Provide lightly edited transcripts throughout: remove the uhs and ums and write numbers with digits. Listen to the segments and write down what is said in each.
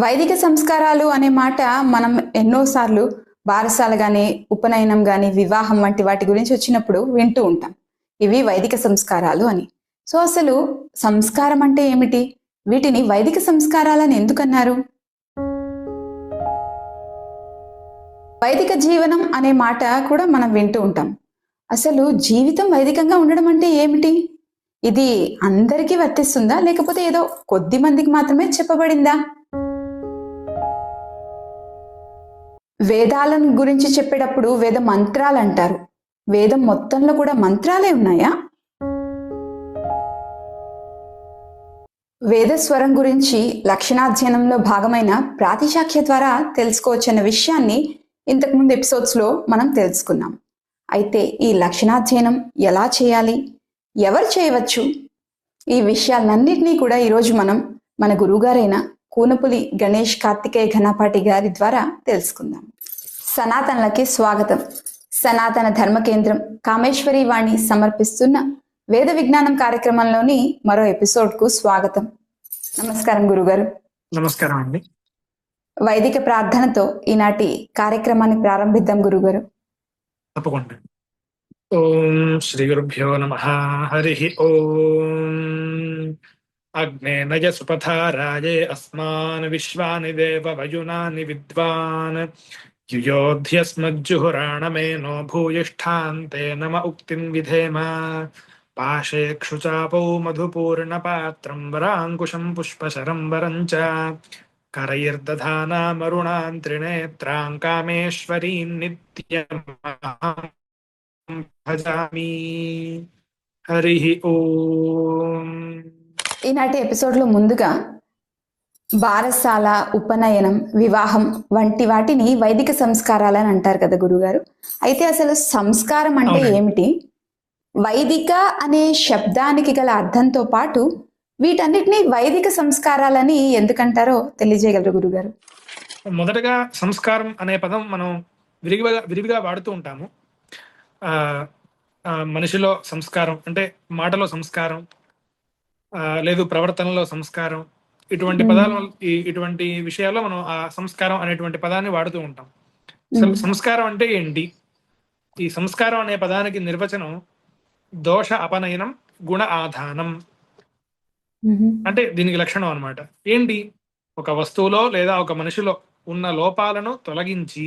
వైదిక సంస్కారాలు అనే మాట మనం ఎన్నోసార్లు బారసాల గాని, ఉపనయనం గాని, వివాహం వంటి వాటి గురించి వచ్చినప్పుడు వింటూ ఉంటాం. ఇవి వైదిక సంస్కారాలు అని. సో అసలు సంస్కారం అంటే ఏమిటి? వీటిని వైదిక సంస్కారాలని ఎందుకన్నారు? వైదిక జీవనం అనే మాట కూడా మనం వింటూ ఉంటాం. అసలు జీవితం వైదికంగా ఉండడం అంటే ఏమిటి? ఇది అందరికీ వర్తిస్తుందా? లేకపోతే ఏదో కొద్ది మందికి మాత్రమే చెప్పబడిందా? వేదాలను గురించి చెప్పేటప్పుడు వేద మంత్రాలు అంటారు. వేదం మొత్తంలో కూడా మంత్రాలే ఉన్నాయా? వేద స్వరం గురించి లక్షణాధ్యయనంలో భాగమైన ప్రాతిశాఖ్య ద్వారా తెలుసుకోవచ్చన్న విషయాన్ని ఇంతకుముందు ఎపిసోడ్స్లో మనం తెలుసుకున్నాం. అయితే ఈ లక్షణాధ్యయనం ఎలా చేయాలి, ఎవరు చేయవచ్చు, ఈ విషయాలన్నింటినీ కూడా ఈరోజు మనం మన గురువుగారైన కూనపులి గణేష్ కార్తికేయ ఘనపాటి గారి ద్వారా తెలుసుకుందాం. సనాతనలకి స్వాగతం. సనాతన ధర్మ కేంద్రం కామేశ్వరి వాణి సమర్పిస్తున్న వేద విజ్ఞానం కార్యక్రమంలోని మరో ఎపిసోడ్ కు స్వాగతం. నమస్కారం గురుగారు. నమస్కారం అండి. వైదిక ప్రార్థనతో ఈనాటి కార్యక్రమాన్ని ప్రారంభిద్దాం గురుగారు. తప్పకుండా. ఓం శ్రీ గురుభ్యో నమః. హరి ఓం. అగ్నేనయ సుపథారాయే అస్మాన్ విశ్వాని దేవ వయునాని విద్వాన్ యుయోధ్యస్మజ్జుహురాణమేనో భూయిష్ఠాంతే నమ ఉక్తిం విధేమ. పాశేక్షుచాపౌ మధుపూర్ణపాత్రం వరాంకుశం పుష్పశరం వరం చ కరైర్దధానామరుణాం త్రినేత్రాం కామేశ్వరీం నిత్యం భజామి. హరి ఓం. ఈనాటి ఎపిసోడ్ లో ముందుగా బారసాల, ఉపనయనం, వివాహం వంటి వాటిని వైదిక సంస్కారాలని అంటారు కదా గురుగారు. అయితే అసలు సంస్కారం అంటే ఏమిటి? వైదిక అనే శబ్దానికి గల అర్థంతో పాటు వీటన్నిటిని వైదిక సంస్కారాలని ఎందుకంటారో తెలియజేయగలరు గురుగారు. మొదటగా సంస్కారం అనే పదం మనం విరివిగా వాడుతూ ఉంటాము. మనిషిలో సంస్కారం అంటే మాటలో సంస్కారం, లేదు ప్రవర్తనలో సంస్కారం, ఇటువంటి పదాలు, ఇటువంటి విషయాల్లో మనం ఆ సంస్కారం అనేటువంటి పదాన్ని వాడుతూ ఉంటాం. సంస్కారం అంటే ఏంటి? ఈ సంస్కారం అనే పదానికి నిర్వచనం దోష అపనయనం గుణ ఆధానం. అంటే దీనికి లక్షణం అన్నమాట. ఏంటి? ఒక వస్తువులో లేదా ఒక మనిషిలో ఉన్న లోపాలను తొలగించి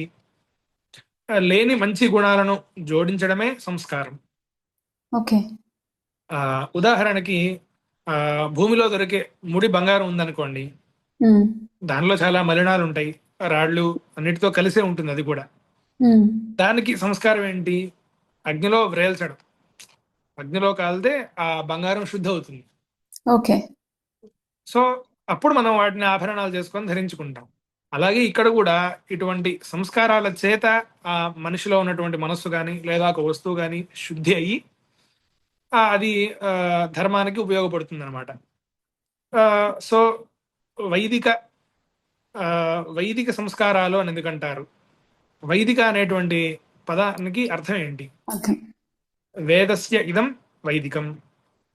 లేని మంచి గుణాలను జోడించడమే సంస్కారం. ఓకే. ఉదాహరణకి భూమిలో దొరికే ముడి బంగారం ఉందనుకోండి, దానిలో చాలా మలినాలు ఉంటాయి, రాళ్ళు అన్నిటితో కలిసే ఉంటుంది. అది కూడా దానికి సంస్కారం ఏంటి? అగ్నిలో వ్రేల్చడం. అగ్నిలో కాలితే ఆ బంగారం శుద్ధి అవుతుంది. ఓకే. సో అప్పుడు మనం వాటిని ఆభరణాలు చేసుకొని ధరించుకుంటాం. అలాగే ఇక్కడ కూడా ఇటువంటి సంస్కారాల చేత ఆ మనిషిలో ఉన్నటువంటి మనస్సు కానీ లేదా ఒక వస్తువు కానీ శుద్ధి అయ్యి అది ధర్మానికి ఉపయోగపడుతుంది అనమాట. సో వైదిక సంస్కారాలు అని ఎందుకంటారు? వైదిక అనేటువంటి పదానికి అర్థం ఏంటి? వేదస్య ఇదం వైదికం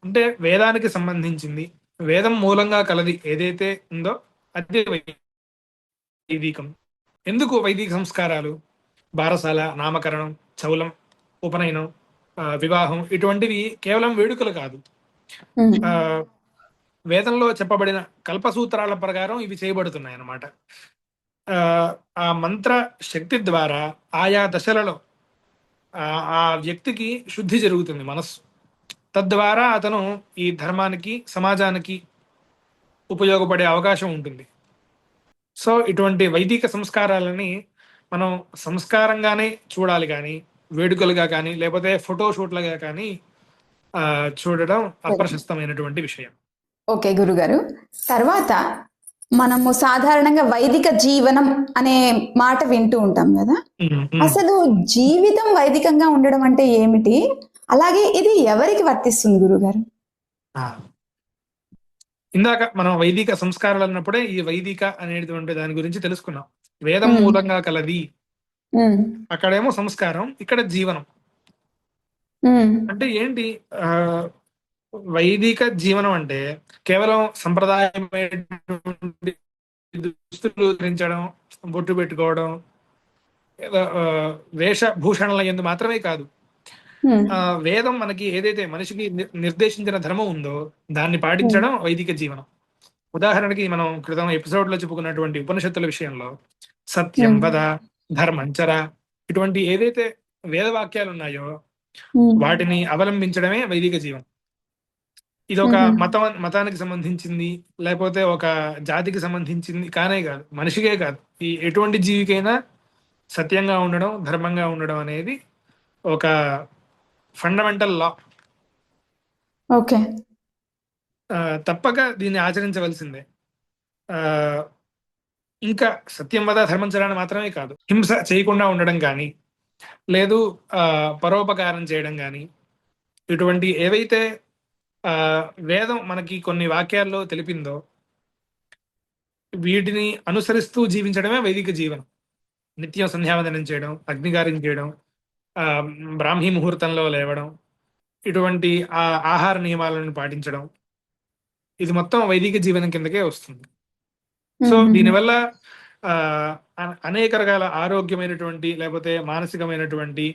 అంటే వేదానికి సంబంధించింది, వేదం మూలంగా కలది ఏదైతే ఉందో అది వైదికం. ఎందుకు వైదిక సంస్కారాలు? బారసాల, నామకరణం, చౌలం, ఉపనయనం, వివాహం ఇటువంటివి కేవలం వేడుకలు కాదు. వేదంలో చెప్పబడిన కల్పసూత్రాల ప్రకారం ఇవి చేయబడుతున్నాయి అన్నమాట. ఆ మంత్ర శక్తి ద్వారా ఆయా దశలలో ఆ వ్యక్తికి శుద్ధి జరుగుతుంది మనస్సు. తద్వారా అతను ఈ ధర్మానికి, సమాజానికి ఉపయోగపడే అవకాశం ఉంటుంది. సో ఇటువంటి వైదిక సంస్కారాలని మనం సంస్కారంగానే చూడాలి, కానీ వేడుకలుగా కానీ లేకపోతే ఫోటో షూట్లుగా కానీ చూడడం అప్రశస్తమైనటువంటి విషయం. ఓకే గురుగారు. తర్వాత మనము సాధారణంగా వైదిక జీవనం అనే మాట వింటూ ఉంటాం కదా. అసలు జీవితం వైదికంగా ఉండడం అంటే ఏమిటి? అలాగే ఇది ఎవరికి వర్తిస్తుంది గురుగారు? ఇందాక మనం వైదిక సంస్కారాలు అన్నప్పుడే ఈ వైదిక అనేటువంటి దాని గురించి తెలుసుకున్నాం. వేదం మూలంగా కలది, అక్కడేమో సంస్కారం, ఇక్కడ జీవనం. అంటే ఏంటి? వైదిక జీవనం అంటే కేవలం సంప్రదాయమైనటువంటి దుస్తులు ధరించడం, బొట్టు పెట్టుకోవడం, ఏదో వేషభూషణల యందు మాత్రమే కాదు, ఉమ్, వేదం మనకి ఏదైతే మనిషికి నిర్దేశించిన ధర్మం ఉందో దాన్ని ఉమ్, పాటించడం వైదిక జీవనం. ఉదాహరణకి మనం క్రితం ఎపిసోడ్ లో చెప్పుకున్నటువంటి ఉపనిషత్తుల విషయంలో సత్యం ఉమ్, వద, ధర్మంచర, ఇటువంటి ఏదైతే వేదవాక్యాలు ఉన్నాయో ఉమ్, వాటిని అవలంబించడమే వైదిక జీవనం. ఇది ఒక ఉమ్, మతానికి సంబంధించింది, లేకపోతే ఒక జాతికి సంబంధించింది కానే కాదు, మనిషికే కాదు, ఈ ఎటువంటి జీవికైనా సత్యంగా ఉండడం, ధర్మంగా ఉండడం అనేది ఒక ఫండమెంటల్ లా. ఓకే. తప్పక దీన్ని ఆచరించవలసిందే. ఆ, ఇంకా సత్యం వద ధర్మం చరాన్ని మాత్రమే కాదు, హింస చేయకుండా ఉండడం కానీ, లేదు పరోపకారం చేయడం కానీ, ఇటువంటి ఏవైతే ఆ, వేదం మనకి కొన్ని వాక్యాల్లో తెలిపిందో వీటిని అనుసరిస్తూ జీవించడమే వైదిక జీవనం. నిత్యం సంధ్యావందనం చేయడం, అగ్నికార్యం చేయడం, ఆ, బ్రాహ్మీ ముహూర్తంలో లేవడం, ఇటువంటి ఆహార నియమాలను పాటించడం, ఇది మొత్తం వైదిక జీవనం కిందకే వస్తుంది. సో ఉమ్, దీనివల్ల ఆ, అనేక రకాల ఆరోగ్యమైనటువంటి, లేకపోతే మానసికమైనటువంటి,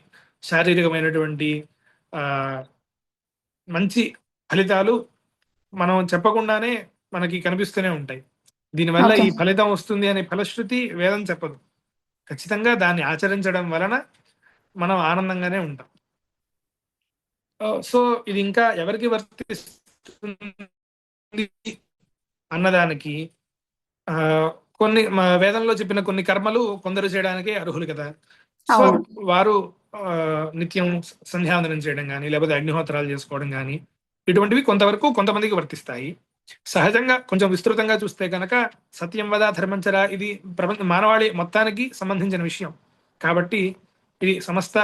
శారీరకమైనటువంటి ఆ, మంచి ఫలితాలు మనం చెప్పకుండానే మనకి కనిపిస్తూనే ఉంటాయి. దీనివల్ల ఓకే. ఈ ఫలితం వస్తుంది అనే ఫలశ్రుతి వేదం చెప్పదు. ఖచ్చితంగా దాన్ని ఆచరించడం వలన మనం ఆనందంగానే ఉంటాం. సో ఇది ఇంకా ఎవరికి వర్తిస్తుంది అన్నదానికి, ఆ, కొన్ని వేదంలో చెప్పిన కొన్ని కర్మలు కొందరు చేయడానికి అర్హులు కదా. సో అవును. వారు నిత్యం సంధ్యావందనం చేయడం కానీ, లేకపోతే అగ్నిహోత్రాలు చేసుకోవడం కానీ, ఇటువంటివి కొంతవరకు కొంతమందికి వర్తిస్తాయి. సహజంగా కొంచెం విస్తృతంగా చూస్తే కనుక సత్యం వద ధర్మంచర ఇది మానవాళి మొత్తానికి సంబంధించిన విషయం కాబట్టి ఇది సమస్త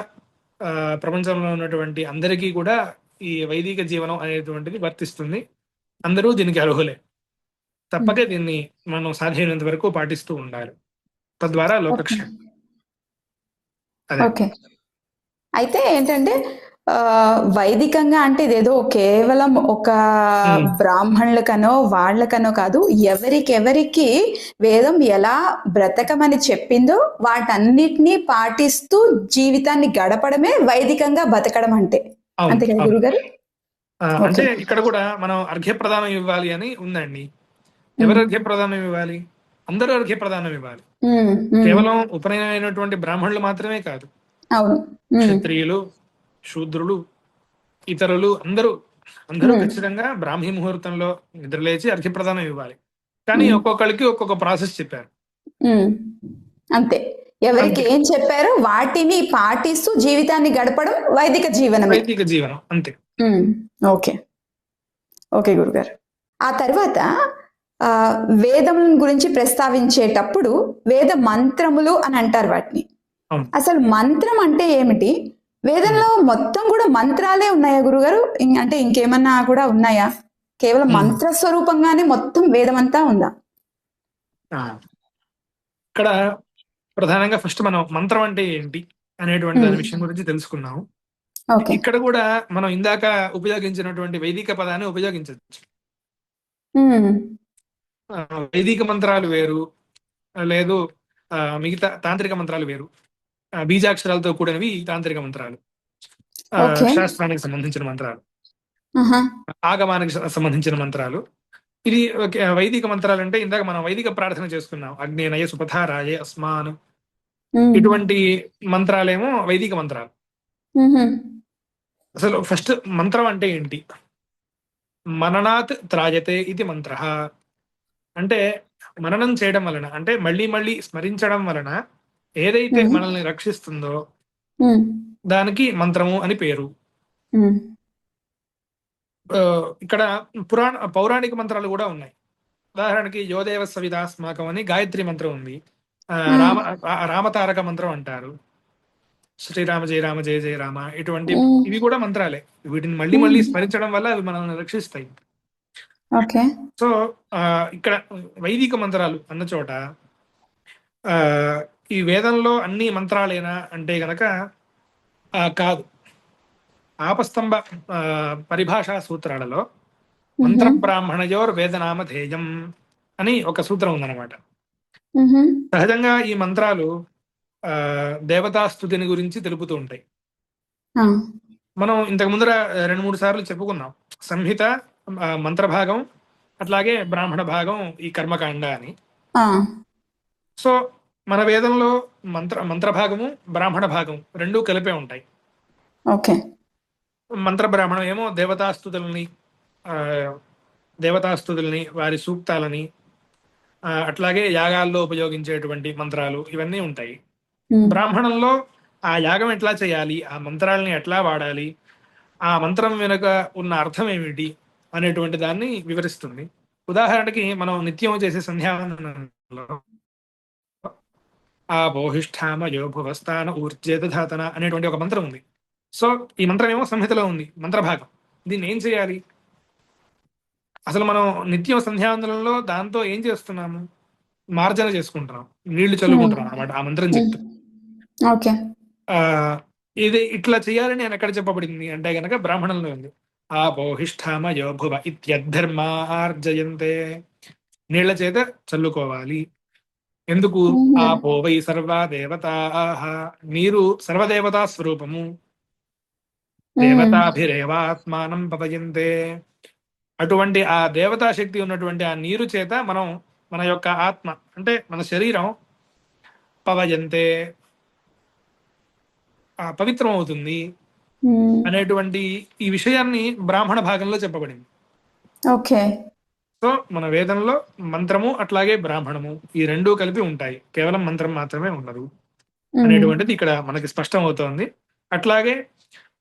ప్రపంచంలో ఉన్నటువంటి అందరికీ కూడా ఈ వైదిక జీవనం అనేటువంటిది వర్తిస్తుంది. అందరూ దీనికి అర్హులే. తప్పకే దీన్ని మనం సాధ్యమైనంత వరకు పాటిస్తూ ఉండాలి, తద్వారా ఓకే. లోకక్షేమం. అదే. ఓకే. అయితే ఏంటంటే వైదికంగా అంటే ఇదేదో కేవలం ఒక ఉమ్, బ్రాహ్మణులకనో వాళ్ళకనో కాదు, ఎవరికెవరికి వేదం ఎలా బ్రతకమని చెప్పిందో వాటన్నిటినీ పాటిస్తూ జీవితాన్ని గడపడమే వైదికంగా బతకడం అంటే. అవును అంతే కదా అవును. గురుగారు? అంటే ఓకే. ఇక్కడ కూడా మనం అర్ఘ్యప్రదానం ఇవ్వాలి అని ఉందండి. ఎవరు ఉమ్, అర్ఘ్యప్రదానం ఇవ్వాలి? అందరూ అర్ఘ్యప్రదానం ఇవ్వాలి. ఉమ్, ఉమ్, కేవలం ఉపనయనమైనటువంటి బ్రాహ్మణులు మాత్రమే కాదు, అవును. ఉమ్, క్షత్రియులు, శూద్రులు, ఇతరులు అందరూ అందరూ ఉమ్, ఖచ్చితంగా బ్రాహ్మీ ముహూర్తంలో నిద్రలేచి అర్ఘ్యప్రదానం ఇవ్వాలి. కానీ ఉమ్, ఒక్కొక్కరికి ఒక్కొక్క ప్రాసెస్ చెప్పారు. ఉమ్. అంతే. ఎవరికి అంతే, ఏం చెప్పారో వాటిని పాటిస్తూ జీవితాన్ని గడపడం వైదిక జీవనమే. వైదిక జీవనం అంతే. ఉమ్, ఓకే. ఓకే గురుగారు. ఆ తర్వాత ఆ, వేదం గురించి ప్రస్తావించేటప్పుడు వేద మంత్రములు అని అంటారు వాటిని. అవును. అసలు మంత్రం అంటే ఏమిటి? వేదంలో మొత్తం కూడా మంత్రాలే ఉన్నాయా గురుగారు? అంటే ఇంకేమన్నా కూడా ఉన్నాయా? కేవలం ఉమ్. మంత్ర స్వరూపంగానే మొత్తం వేదమంతా ఉందా? ఆ, ఇక్కడ ప్రధానంగా ఫస్ట్ మనం మంత్రం అంటే ఏంటి అనేటువంటి ఉమ్, దాని విషయం గురించి తెలుసుకున్నాము. ఓకే. ఇక్కడ కూడా మనం ఇందాక ఉపయోగించినటువంటి వైదిక పదాన్ని ఉపయోగించవచ్చు. ఉమ్, ఆ, వైదిక మంత్రాలు వేరు, లేదు మిగతా తాంత్రిక మంత్రాలు వేరు. బీజాక్షరాలతో కూడినవి తాంత్రిక మంత్రాలు, ఓకే. శాస్త్రానికి సంబంధించిన మంత్రాలు, ఆహా. ఆగమానికి సంబంధించిన మంత్రాలు. ఇది వైదిక మంత్రాలు అంటే ఇందాక మనం వైదిక ప్రార్థన చేసుకున్నాం, అగ్నేనయ సుపథారాయ అస్మాన్, ఉమ్, ఇటువంటి మంత్రాలేమో వైదిక మంత్రాలు. ఉహు, అసలు ఫస్ట్ మంత్రం అంటే ఏంటి? మననాత్ త్రాయతే ఇది మంత్ర. అంటే మననం చేయడం వలన, అంటే మళ్ళీ మళ్ళీ స్మరించడం వలన ఏదైతే ఉమ్, మనల్ని రక్షిస్తుందో ఉమ్, దానికి మంత్రము అని పేరు. ఉమ్, ఆ, ఇక్కడ పౌరాణిక మంత్రాలు కూడా ఉన్నాయి. ఉదాహరణకి యోదేవ సవిదాస్మాకం అని గాయత్రి మంత్రం ఉంది. ఉమ్, రామతారక మంత్రం అంటారు. శ్రీరామ జయ రామ జయ జయ రామ, ఇటువంటి ఉమ్, ఇవి కూడా మంత్రాలే. వీటిని మళ్ళీ మళ్ళీ ఉమ్, స్మరించడం వల్ల అవి మనల్ని రక్షిస్తాయి. ఓకే. సో ఇక్కడ వైదిక మంత్రాలు అన్న చోట ఆ, ఈ వేదంలో అన్ని మంత్రాలేనా అంటే గనక కాదు. ఆపస్తంభ ఆ, పరిభాషా సూత్రాలలో ఉహు, మంత్ర బ్రాహ్మణయోర్ వేదనామధేయం అని ఒక సూత్రం ఉందన్నమాట. మ్హూ. సహజంగా ఈ మంత్రాలు దేవతాస్తుతిని గురించి తెలుపుతూ ఉంటాయి. ఆ, మనం ఇంతకు ముందర 2-3 సార్లు చెప్పుకున్నాం. సంహిత, మంత్రభాగం, అట్లాగే బ్రాహ్మణ భాగం, ఈ కర్మకాండ అని. ఆ, సో మన వేదంలో మంత్రభాగము, బ్రాహ్మణ భాగం రెండూ కలిపే ఉంటాయి. ఓకే. మంత్ర బ్రాహ్మణం ఏమో దేవతాస్తుతుల్ని, వారి సూక్తాలని, అట్లాగే యాగాల్లో ఉపయోగించేటువంటి మంత్రాలు ఇవన్నీ ఉంటాయి. మ్, బ్రాహ్మణంలో ఆ యాగం ఎట్లా చేయాలి, ఆ మంత్రాలని ఎట్లా వాడాలి, ఆ మంత్రం వెనుక ఉన్న అర్థం ఏమిటి అనేటువంటి దాన్ని వివరిస్తుంది. ఉదాహరణకి మనం నిత్యం చేసే సంధ్యావందనంలో ఆ బోహిష్ఠామ యోభువస్థాన ఊర్జేతధాతన అనేటువంటి ఒక మంత్రం ఉంది. సో ఈ మంత్రం ఏమో సంహితలో ఉంది, మంత్రభాగం. దీన్ని ఏం చేయాలి? అసలు మనం నిత్యం సంధ్యావందనంలో దాంతో ఏం చేస్తున్నాము? మార్జన చేసుకుంటున్నాం, నీళ్లు మ్, చల్లుకుంటున్నాం అనమాట ఆ మంత్రం మ్. చెప్తూ. ఓకే. ఆ ఇది ఇట్లా చేయాలని నేను ఎక్కడ చెప్పబడింది అంటే గనక బ్రాహ్మణంలో ఉంది. ఆ బోహిష్ఠామ యోభువ ఇత్యద్ధర్మార్జయంతే, నీళ్ల చేత చల్లుకోవాలి. ఎందుకు? మ్హూ. ఆ పోవై సర్వా దేవతా, నీరు సర్వదేవతా స్వరూపము, మ్, దేవతాభిరేవాత్మానం పవయంతే. అటువంటి ఆ దేవతా శక్తి ఉన్నటువంటి ఆ నీరు చేత మనం మన యొక్క ఆత్మ అంటే మన శరీరం పవయంతే, పవిత్రం అవుతుంది మ్. అనేటువంటి ఈ విషయాన్ని బ్రాహ్మణ భాగంలో చెప్పబడింది. ఓకే. సో మన వేదంలో మంత్రము అట్లాగే బ్రాహ్మణము ఈ రెండూ కలిపి ఉంటాయి, కేవలం మంత్రం మాత్రమే ఉండదు మ్. అనేటువంటిది ఇక్కడ మనకి స్పష్టం అవుతోంది. అట్లాగే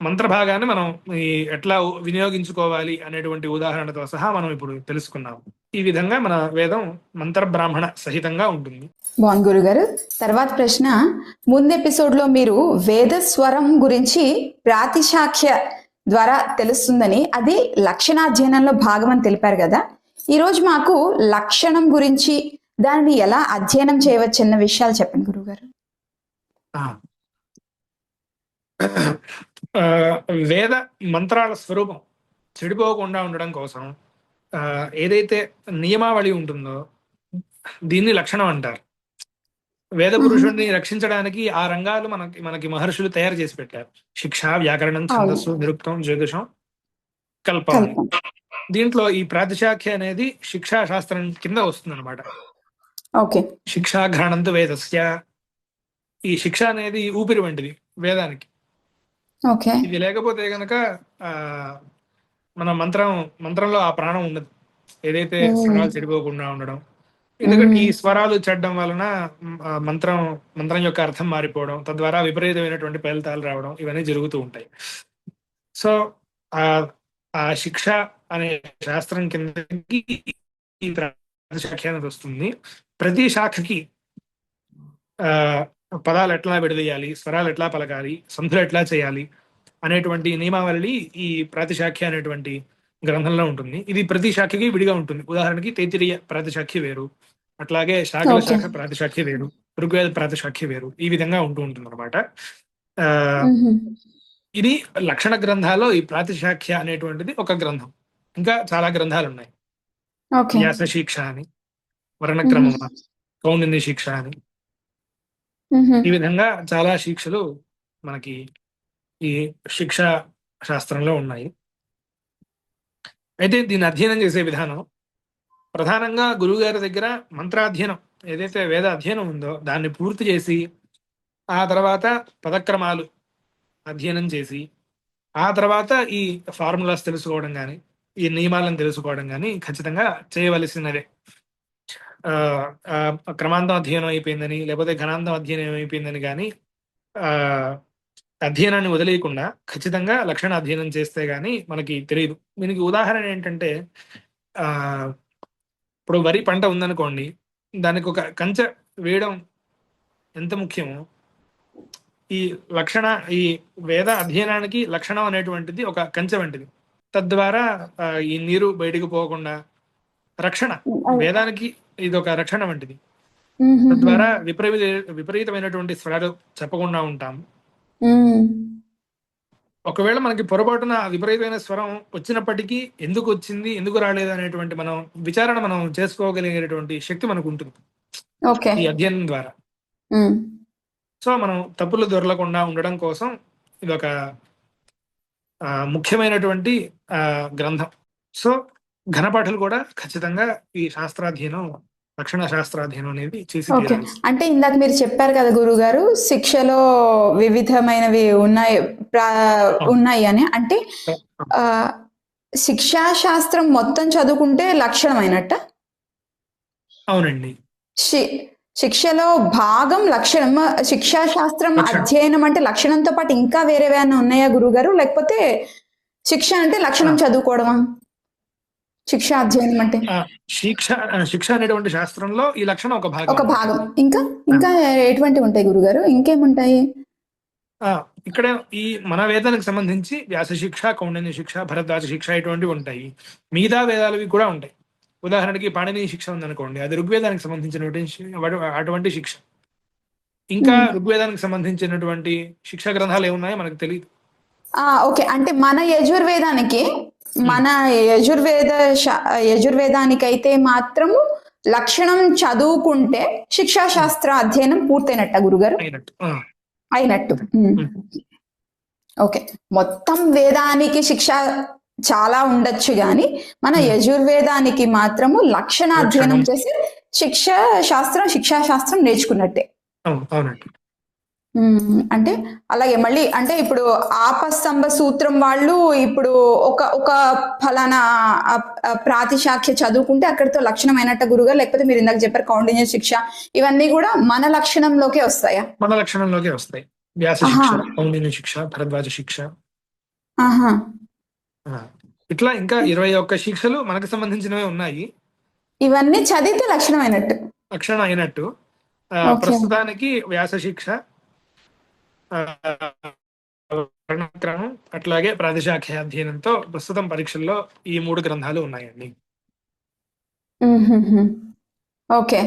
మంత్ర భాగాన్ని మనం ఈ ఎట్లా వినియోగించుకోవాలి అనేటువంటి ఉదాహరణతో సహా మనం ఇప్పుడు తెలుసుకున్నాం. ఈ విధంగా మన వేదం మంత్ర బ్రాహ్మణ సహితంగా ఉంటుంది. బాగుంది గురుగారు. తర్వాత ప్రశ్న, ముందు ఎపిసోడ్లో మీరు వేద స్వరం గురించి ప్రాతిశాఖ్య ద్వారా తెలుస్తుందని, అది లక్షణాధ్యయనంలో భాగం అని తెలిపారు కదా. ఈరోజు మాకు లక్షణం గురించి, దానిని ఎలా అధ్యయనం చేయవచ్చన్న విషయాలు చెప్పండి గురుగారు. ఆ, ఆ, వేద మంత్రాల స్వరూపం చెడిపోకుండా ఉండడం కోసం ఏదైతే నియమావళి ఉంటుందో దీన్ని లక్షణం అంటారు. వేద పురుషుడిని రక్షించడానికి ఆ రంగాలు మనకి మనకి మహర్షులు తయారు చేసి పెట్టారు. శిక్ష, వ్యాకరణం, అవును. ఛందస్సు, నిరుక్తం, జ్యోతిషం, కల్పం అని. కల్పం. దీంట్లో ఈ ప్రాతిశాఖ్య అనేది శిక్షా శాస్త్రం కింద వస్తుంది అనమాట. ఓకే. శిక్షాఘ్రాణంతు వేదస్య, ఈ శిక్ష అనేది ఊపిరి వంటిది వేదానికి. ఓకే. ఇది లేకపోతే గనక ఆ మన మంత్రంలో ఆ ప్రాణం ఉండదు. ఏదైతే స్వరాలు చెడిపోకుండా ఉండడం, ఎందుకంటే ఈ స్వరాలు చెడ్డం వలన మంత్రం యొక్క అర్థం మారిపోవడం, తద్వారా విపరీతమైనటువంటి ఫలితాలు రావడం, ఇవన్నీ జరుగుతూ ఉంటాయి. సో ఆ ఆ శిక్ష అనే శాస్త్రం కిందకి ఈ శాఖ అనేది వస్తుంది. ప్రతి శాఖకి ఆ పదాలు ఎట్లా విడదీయాలి, స్వరాలు ఎట్లా పలకాలి, సంధులు ఎట్లా చేయాలి అనేటువంటి నియమావళి ఈ ప్రాతిశాఖ్య అనేటువంటి గ్రంథంలో ఉంటుంది. ఇది ప్రతి శాఖకి విడిగా ఉంటుంది. ఉదాహరణకి తైత్తిరీయ ప్రాతిశాఖ్య వేరు, అట్లాగే శాఖల ఓకే. శాఖ ప్రాతిశాఖ్య వేరు, ఋగ్వేద ప్రాతిశాఖ్య వేరు, ఈ విధంగా ఉంటూ ఉంటుంది అనమాట. ఇది లక్షణ గ్రంథాల్లో ఈ ప్రాతిశాఖ్య అనేటువంటిది ఒక గ్రంథం. ఇంకా చాలా గ్రంథాలు ఉన్నాయి. ఓకే. వ్యాస శిక్ష అని, వర్ణక్రమం, కౌండిన్య శిక్ష అని, ఈ విధంగా చాలా శిక్షలు మనకి ఈ శిక్షా శాస్త్రంలో ఉన్నాయి. అయితే దీన్ని అధ్యయనం చేసే విధానం ప్రధానంగా గురువు గారి దగ్గర మంత్రాధ్యయనం, ఏదైతే వేద అధ్యయనం ఉందో దాన్ని పూర్తి చేసి ఆ తర్వాత పదక్రమాలు అధ్యయనం చేసి ఆ తర్వాత ఈ ఫార్ములాస్ తెలుసుకోవడం కానీ, ఈ నియమాలను తెలుసుకోవడం కానీ ఖచ్చితంగా చేయవలసినదే. క్రమాంతం అధ్యయనం అయిపోయిందని, లేకపోతే ఘనాంతం అధ్యయనం అయిపోయిందని కానీ అధ్యయనాన్ని వదిలేయకుండా ఖచ్చితంగా లక్షణ అధ్యయనం చేస్తే గానీ మనకి తెలియదు. దీనికి ఉదాహరణ ఏంటంటే, ఇప్పుడు వరి పంట ఉందనుకోండి, దానికి ఒక కంచె వేయడం ఎంత ముఖ్యమో, ఈ ఈ వేద అధ్యయనానికి లక్షణం అనేటువంటిది ఒక కంచె వంటిది. తద్వారా ఈ నీరు బయటకు పోకుండా రక్షణ, వేదానికి ఇది ఒక రక్షణ వంటిది. తద్వారా విపరీతమైనటువంటి స్వరాలు చెప్పకుండా ఉంటాము. ఒకవేళ మనకి పొరపాటున విపరీతమైన స్వరం వచ్చినప్పటికీ ఎందుకు వచ్చింది, ఎందుకు రాలేదు అనేటువంటి విచారణ మనం చేసుకోగలిగేటువంటి శక్తి మనకు ఉంటుంది. ఓకే. ఈ అధ్యయనం ద్వారా. ఉమ్. సో మనం తప్పులు దొరలకుండా ఉండడం కోసం ఇదొక ముఖ్యమైనటువంటి గ్రంథం. సో ఘనపాఠులు కూడా ఖచ్చితంగా ఈ శాస్త్రాధ్యయనం, లక్షణ శాస్త్రాధ్యయనం అనేది చేసి ఓకే. తీరాలి. అంటే ఇందాక మీరు చెప్పారు కదా గురుగారు, శిక్షలో వివిధమైనవి ఉన్నాయి అని. అంటే శిక్షా శాస్త్రం మొత్తం చదువుకుంటే లక్షణమైనట్ట? అవునండి. శిక్షలో భాగం లక్షణం. శిక్షా శాస్త్రం అధ్యయనం అంటే లక్షణంతో పాటు ఇంకా వేరేవేమైనా ఉన్నాయా గురుగారు? లేకపోతే శిక్ష అంటే లక్షణం చదువుకోవడమా? శిక్షా అధ్యయనం అంటే శిక్ష అనేటువంటి శాస్త్రంలో ఈ లక్షణం ఒక భాగం. ఇంకా ఎటువంటి ఉంటాయి గురుగారు? ఇంకేముంటాయి ఇక్కడ? ఈ మన వేదానికి సంబంధించి వ్యాస శిక్ష, కౌండిన్య శిక్ష, భరద్వాజ శిక్ష ఇటువంటివి ఉంటాయి. మిగతా వేదాలవి కూడా ఉంటాయి. ఉదాహరణకి పాణిని శిక్ష ఉందనుకోండి, అది ఋగ్వేదానికి సంబంధించినటువంటి అటువంటి శిక్ష. ఇంకా ఋగ్వేదానికి సంబంధించినటువంటి శిక్షా గ్రంథాలు ఏమున్నాయో మనకు తెలియదు. ఓకే. అంటే మన యజుర్వేదానికైతే మాత్రము లక్షణం చదువుకుంటే శిక్షా శాస్త్ర అధ్యయనం పూర్తయినట్ట గురుగారు? అయినట్టు. ఓకే. మొత్తం వేదానికి శిక్ష చాలా ఉండొచ్చు గాని మన యజుర్వేదానికి మాత్రము లక్షణ అధ్యయనం చేసి శిక్షా శాస్త్రం నేర్చుకున్నట్టే. అంటే అలాగే మళ్ళీ అంటే ఇప్పుడు ఆపస్తంభ సూత్రం వాళ్ళు ఇప్పుడు ఒక ఫలానా ప్రాతిశాఖ్య చదువుకుంటే అక్కడితో లక్షణమైనట్ట గురుగారు? లేకపోతే మీరు ఇందాక చెప్పారు కౌండిన్య శిక్ష, ఇవన్నీ కూడా మన లక్షణంలోకే వస్తాయా? మన లక్షణంలోకే వస్తాయి. వ్యాస శిక్ష, కౌండిన్య శిక్ష, భరద్వాజ శిక్ష, ఇట్లా ఇంకా 21 శిక్షలు మనకు సంబంధించినవే ఉన్నాయి. ఇవన్నీ చదివితే లక్షణం అయినట్టు. ప్రస్తుతానికి వ్యాస శిక్ష, వర్ణక్రమం, అట్లాగే ప్రాతిశాఖ్య అధ్యయనంతో ప్రస్తుతం పరీక్షల్లో ఈ 3 గ్రంథాలు ఉన్నాయండి. ఓకే.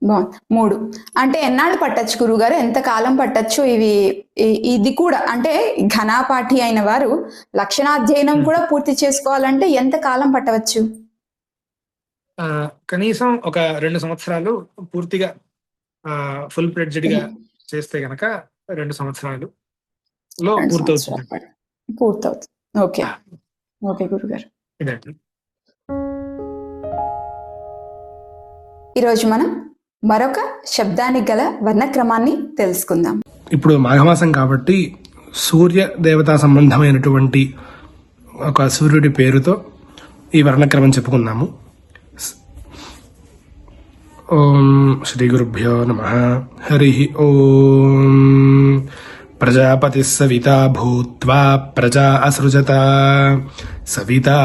బాగుంది. 3 అంటే ఎన్నాళ్ళు పట్టచ్చు గురుగారు? ఎంత కాలం పట్టచ్చు? ఇది కూడా అంటే ఘనాపాఠి అయిన వారు లక్షణాధ్యయనం కూడా పూర్తి చేసుకోవాలంటే ఎంత కాలం పట్టవచ్చు? కనీసం ఒక 2 సంవత్సరాలు పూర్తిగా ఫుల్ ఫ్లెడ్జ్డ్ గా చేస్తే గనక 2 సంవత్సరాలలో పూర్తవుతుంది. ఓకే. ఓకే గురుగారు. ఇదండి ఈరోజు మనం మరొక శబ్దానికి గల వర్ణక్రమాన్ని తెలుసుకుందాం. ఇప్పుడు మాఘమాసం కాబట్టి సూర్య దేవతా సంబంధమైనటువంటి ఒక సూర్యుడి పేరుతో ఈ వర్ణక్రమం చెప్పుకుందాము. ఓం శ్రీ గురుభ్యో నమః. హరి ఓం. ప్రజాపతి సవితా భూత్వా ప్రజా అసృజత. సవితా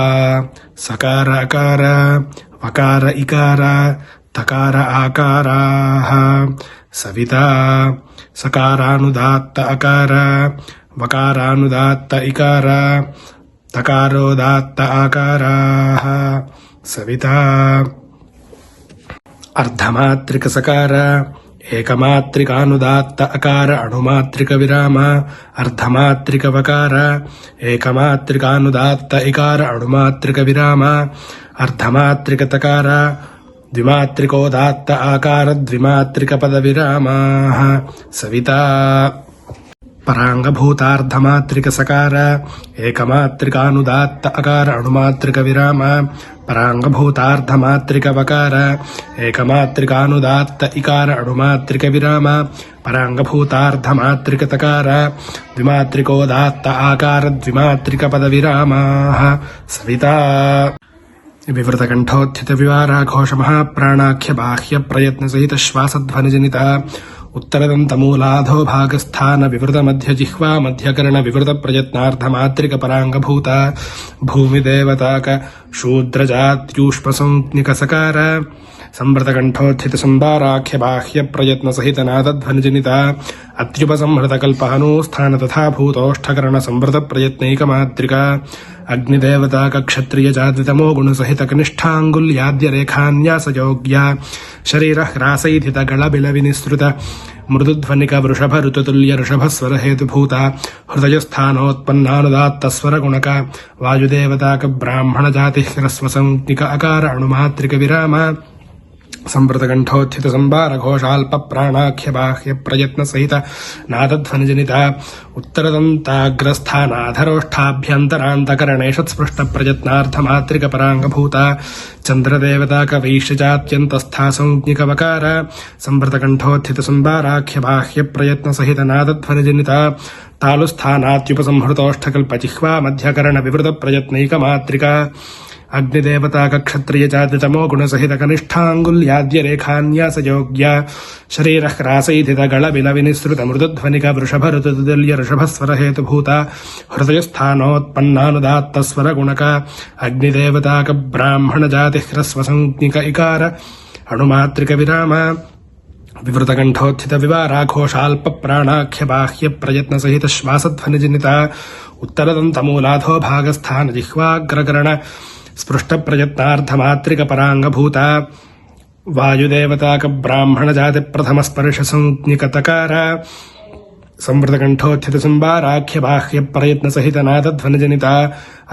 సకార అకార వకార ఇకార తకార ఆకారాః. సవితా సకారానుదాత్త అకార వకారానుదాత్త ఇకార తకారోదాత్త ఆకారాః. సవితా అర్ధమాత్రిక సకార ఏకమాత్రికానుదాత్త అకార అణుమాత్రిక విరామ. అర్ధమాత్రిక వకార ఏకమాత్రికానుదాత్త ఇకార అణుమాత్రిక విరామ. అర్ధమాత్రిక తకార ద్విమాత్రికోదాత్త ఆకార ద్విమాత్రిక పద విరామాః. సవితా పరాంగభూతార్ధమాత్రిక సకార ఏకమాత్రికానుదాత్త అకార అణుమాత్రిక విరామ. పరాంగభూతార్ధమాత్రిక వకార ఏకమాత్రికానుదాత్త ఇకార అణుమాత్రిక విరామ. పరాంగభూతార్ధమాత్రిక తకార ద్విమాత్రికోదాత్త ఆకార ద్విమాత్రిక పద విరామాః. సవితా వివృతకంఠోత్థిత వివారాఘోష మహాప్రాణాఖ్య బాహ్య ప్రయత్న సహిత శ్వాసధ్వనిజనిత ఉత్తరదంతమూలాధో భాగస్థాన వివృత మధ్య జిహ్వా మధ్యకరణ వివృత ప్రయత్నార్థమాత్రిక పరాంగభూత భూమిదేవతాక శూద్రజాత్యూష్మ సంజ్ఞిక సకార సంవృతకంఠోత్థిత సంబారాఖ్య బాహ్య ప్రయత్న సహిత నాదధ్వనిజనిత అత్యుపసంహృత కల్పహనూ స్థాన తథా భూతోష్ఠకరణ సంవృత ప్రయత్నైకమాత్రిక అగ్నిదేవతాక క్షత్రియ జాద్వితమో గుణ సహిత కనిష్టాంగుల్యాద్య రేఖాన్యాసయోగ్య శరీర హ్రాసైధిత గళబిల వినిసృత మృదుధ్వనిక వృషభ ఋతుతుల్య ఋషభస్వర హేతుభూత హృదయస్థానోత్పన్నానుదాత్త స్వర గుణక వాయుదేవతాక బ్రాహ్మణ జాతి హ్రస్వ సంజ్ఞిక అకార అణుమాత్రిక విరామ. సంవృతకంఠోత్థిత సంభార ఘోషాల్ప ప్రాణాఖ్య బాహ్య ప్రయత్న సహిత నాదధ్వనిజనిత ఉత్తరదంతాగ్రస్థానాధరోష్ఠాభ్యంతరాంతకరణేషత్స్పృష్ట ప్రయత్నార్థమాత్రిక పరాంగభూత చంద్రదేవతాక వైశ్యజాత్యంతస్థా సంజ్ఞికవకార సంవృతకంఠోత్థిత సంభారాఖ్య బాహ్య ప్రయత్న సహిత నాదధ్వనిజనిత తాలుస్థానాత్యుపసంహృతోష్ఠకల్పజిహ్వా మధ్యకరణ వివృత ప్రయత్నైకమాత్రిక అగ్నిదేవతాక క్షత్రియ చాతితమో గుణసహిత కనిష్టాంగుల్యాద్య రేఖాన్యాసయోగ్య శరీర హ్రాసైధిత గళ విల వినిసృత మృదుధ్వనిక వృషభ ఋతుతుల్య ఋషభస్వర హేతుభూత హృదయస్థానోత్పన్నానుదాత్త స్వర గుణక అగ్నిదేవతాక బ్రాహ్మణ జాతి హ్రస్వ సంజ్ఞిక ఇకార అణుమాత్రిక విరామ వివృతకంఠోత్థిత వివారాఘోషాల్ప ప్రాణాఖ్య బాహ్య ప్రయత్న సహిత శ్వాసధ్వనిజనిత ఉత్తరదంతమూలాధో భాగస్థాన జిహ్వాగ్రకరణ స్పృష్ట ప్రయత్నార్థమాత్రిక పరాంగభూత వాయుదేవతాక బ్రాహ్మణ జాతి ప్రథమ స్పర్శ సంజ్ఞికతకార సంవృతకంఠోత్థిత సంభారాఖ్య బాహ్య ప్రయత్న సహిత నాదధ్వనిజనిత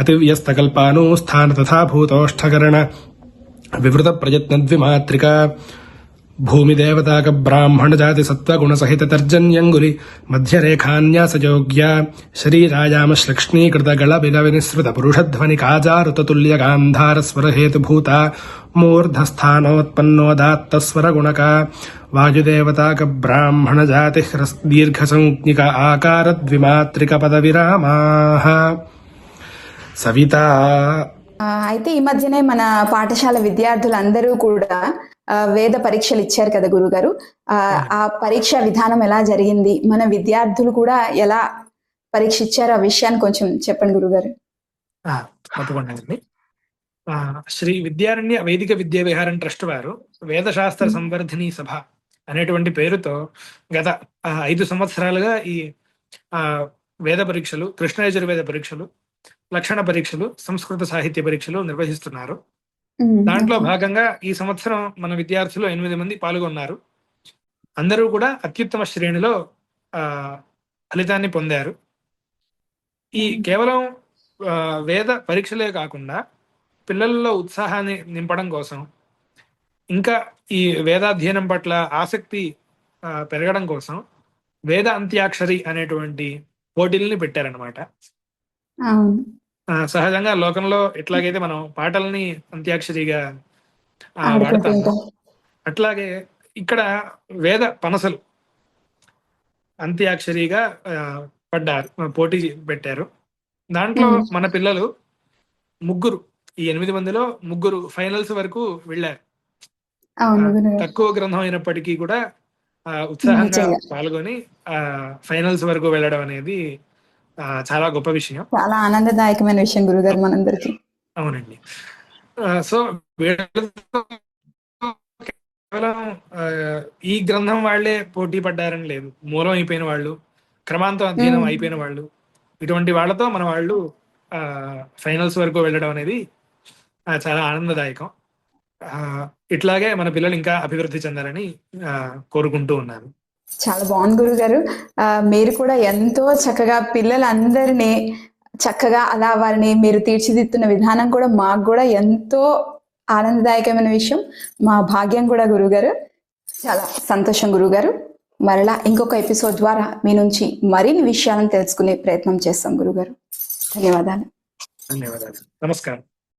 అతివ్యస్తకల్పానూస్థాన తథాభూతోష్ఠకరణ వివృత ప్రయత్నద్విమాత్రిక భూమిదేవతాక బ్రాహ్మణ జాతి సత్వగుణ సహిత తర్జన్యంగులి మధ్యరేఖాన్యాసయోగ్య శరీరాయామ శ్లక్ష్ణీకృత గళ బిల వినిసృత పురుషధ్వని కాజారుతతుల్య గాంధార స్వర హేతుభూత మూర్ధస్థానోత్పన్నోదాత్త స్వర గుణక వాయుదేవతాక బ్రాహ్మణ జాతి దీర్ఘ సంజ్ఞిక ఆకార ద్విమాత్రిక పద విరామాః సవిత. అయితే ఈ మధ్యనే మన పాఠశాల విద్యార్థులందరూ కూడా వేద పరీక్షలు ఇచ్చారు కదా గురుగారు. ఆ పరీక్ష విధానం ఎలా జరిగింది, మన విద్యార్థులు కూడా ఎలా పరీక్ష ఇచ్చారు, ఆ విషయాన్ని కొంచెం చెప్పండి గురుగారు. తప్పకుండా అండి. శ్రీ విద్యారణ్య వైదిక విద్యా విహారం ట్రస్ట్ వారు వేదశాస్త్ర సంవర్ధిని సభ అనేటువంటి పేరుతో గత 5 సంవత్సరాలుగా ఈ వేద పరీక్షలు, కృష్ణయజుర్వేద పరీక్షలు, లక్షణ పరీక్షలు, సంస్కృత సాహిత్య పరీక్షలు నిర్వహిస్తున్నారు. దాంట్లో భాగంగా ఈ సంవత్సరం మన విద్యార్థులు 8 మంది పాల్గొన్నారు. అందరూ కూడా అత్యుత్తమ శ్రేణిలో ఫలితాన్ని పొందారు. ఈ కేవలం వేద పరీక్షలే కాకుండా పిల్లల్లో ఉత్సాహాన్ని నింపడం కోసం, ఇంకా ఈ వేదాధ్యయనం పట్ల ఆసక్తి పెరగడం కోసం వేద అంత్యాక్షరి అనేటువంటి పోటీల్ని పెట్టారనమాట. సహజంగా లోకంలో ఎట్లాగైతే మనం పాటల్ని అంత్యాక్షరిగా వాడతాము, అట్లాగే ఇక్కడ వేద పనసలు అంత్యాక్షరిగా పడ్డారు, పోటీ పెట్టారు. దాంట్లో మన పిల్లలు ఈ 8 మందిలో 3 ఫైనల్స్ వరకు వెళ్ళారు. తక్కువ గ్రంథం అయినప్పటికీ కూడా ఉత్సాహంగా పాల్గొని ఫైనల్స్ వరకు వెళ్ళడం అనేది చాలా గొప్ప విషయం, చాలా ఆనందదాయకమైన విషయం గురుగారు మనందరికి. అవునండి. సో కేవలం ఈ గ్రంథం వాళ్లే పోటీ పడ్డారని లేదు, మూలం అయిపోయిన వాళ్ళు, క్రమాంతం అధ్యయనం అయిపోయిన వాళ్ళు, ఇటువంటి వాళ్ళతో మన వాళ్ళు ఫైనల్స్ వరకు వెళ్ళడం అనేది చాలా ఆనందదాయకం. ఇట్లాగే మన పిల్లలు ఇంకా అభివృద్ధి చెందాలని కోరుకుంటూ ఉన్నాను. చాలా బాగుంది గురుగారు. మీరు కూడా ఎంతో చక్కగా పిల్లలందరినీ చక్కగా అలా వారిని మీరు తీర్చిదిద్దుతున్న విధానం కూడా మాకు కూడా ఎంతో ఆనందదాయకమైన విషయం, మా భాగ్యం కూడా గురుగారు. చాలా సంతోషం గురుగారు. మరలా ఇంకొక ఎపిసోడ్ ద్వారా మీ నుంచి మరిన్ని విషయాలను తెలుసుకునే ప్రయత్నం చేస్తాం గురుగారు. ధన్యవాదాలు. నమస్కారం.